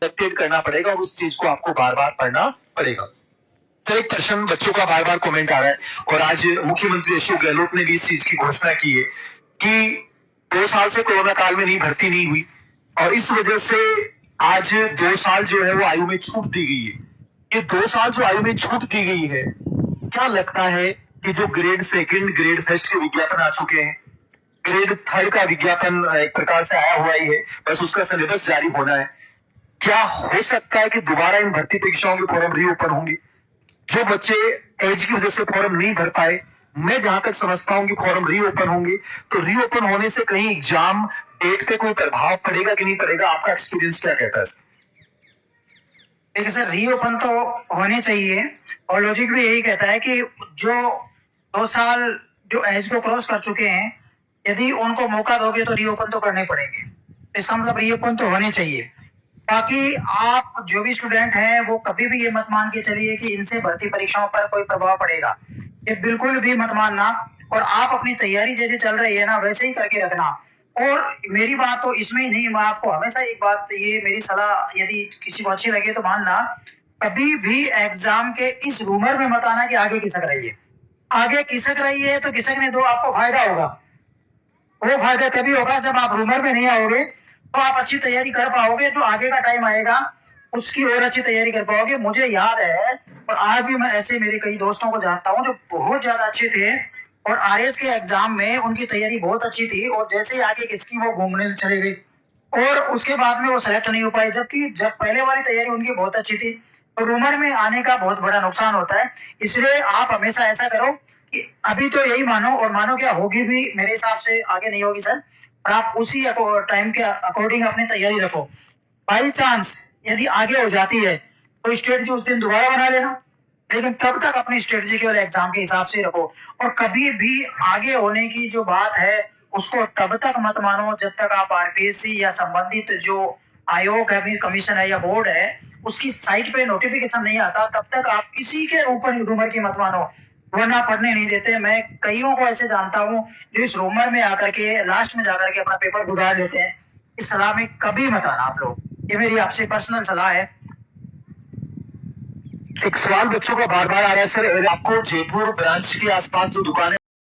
Accepted करना पड़ेगा और उस चीज को आपको बार बार पढ़ना पड़ेगा। तो एक प्रश्न बच्चों का बार बार कमेंट आ रहा है, और आज मुख्यमंत्री अशोक गहलोत ने भी इस चीज की घोषणा की है कि 2 साल से कोरोना काल में भर्ती नहीं हुई, और इस वजह से आज 2 साल जो है वो आयु में छूट दी गई है। ये 2 साल जो आयु में छूट दी गई है, क्या लगता है कि जो ग्रेड सेकंड, ग्रेड फर्स्ट के विज्ञापन आ चुके हैं, ग्रेड थर्ड का विज्ञापन एक प्रकार से आया हुआ ही है, बस उसका सिलेबस जारी होना है, क्या हो सकता है कि दोबारा इन भर्ती परीक्षाओं के फॉर्म रीओपन होंगे? जो बच्चे एज की वजह से फॉर्म नहीं भर पाए, मैं जहां तक समझता हूं कि फॉर्म रीओपन होंगे, तो रीओपन होने से कहीं एग्जाम डेट पे कोई प्रभाव पड़ेगा कि नहीं पड़ेगा? आपका एक्सपीरियंस क्या कहता है? देखिए सर, रीओपन तो होने चाहिए, और लॉजिक भी यही कहता है कि जो 2 साल जो एज को क्रॉस कर चुके हैं, यदि उनको मौका दोगे तो रीओपन तो करने पड़ेंगे। इसका मतलब रीओपन तो होने चाहिए। बाकी आप जो भी स्टूडेंट हैं वो कभी भी ये मत मान के चलिए कि इनसे भर्ती परीक्षाओं पर कोई प्रभाव पड़ेगा, ये बिल्कुल भी मत मानना। और आप अपनी तैयारी जैसे चल रही है ना, वैसे ही करके रखना। और मेरी बात तो इसमें ही नहीं, मैं आपको हमेशा एक बात, ये मेरी सलाह यदि किसी को अच्छी लगे तो मानना, कभी भी एग्जाम के इस रूमर में मत आना कि आगे खिसक रही है। आगे खिसक रही है तो खिसकने दो, आपको फायदा होगा। वो फायदा तभी होगा जब आप रूमर में नहीं आओगे, तो आप अच्छी तैयारी कर पाओगे, जो आगे का टाइम आएगा उसकी और अच्छी तैयारी कर पाओगे। मुझे याद है, और आज भी मैं ऐसे मेरे कई दोस्तों को जानता हूँ जो बहुत ज्यादा अच्छे थे, और आरएस के एग्जाम में उनकी तैयारी बहुत अच्छी थी, और जैसे आगे किसकी वो घूमने चले गई, और उसके बाद में वो सेलेक्ट नहीं हो पाए, जबकि जब पहले वाली तैयारी उनकी बहुत अच्छी थी। तो रूमर में आने का बहुत बड़ा नुकसान होता है। इसलिए आप हमेशा ऐसा करो कि अभी तो यही मानो, और मानो क्या होगी भी मेरे हिसाब से आगे नहीं होगी सर, और आप उसी टाइम के अकॉर्डिंग अपनी तैयारी रखो। बाई चांस यदि आगे हो जाती है तो स्ट्रेटजी उस दिन दोबारा बना लेना, लेकिन तब तक अपनी स्ट्रेटजी केवल एग्जाम के हिसाब से रखो। और कभी भी आगे होने की जो बात है उसको तब तक मत मानो जब तक आप आरपीएससी या संबंधित जो आयोग है, कमीशन है या बोर्ड है, उसकी साइट पे नोटिफिकेशन नहीं आता, तब तक आप किसी के ऊपर रूमर की मत मानो, वरना पढ़ने नहीं देते। मैं कईयों को ऐसे जानता हूँ जो इस रूमर में आकर के लास्ट में जाकर के अपना पेपर गुजार लेते हैं। इस सलाह में कभी मत आना आप लोग, ये मेरी आपसे पर्सनल सलाह है। एक सवाल बच्चों का बार बार आ रहा है सर, आपको जयपुर ब्रांच के आसपास जो दुकानें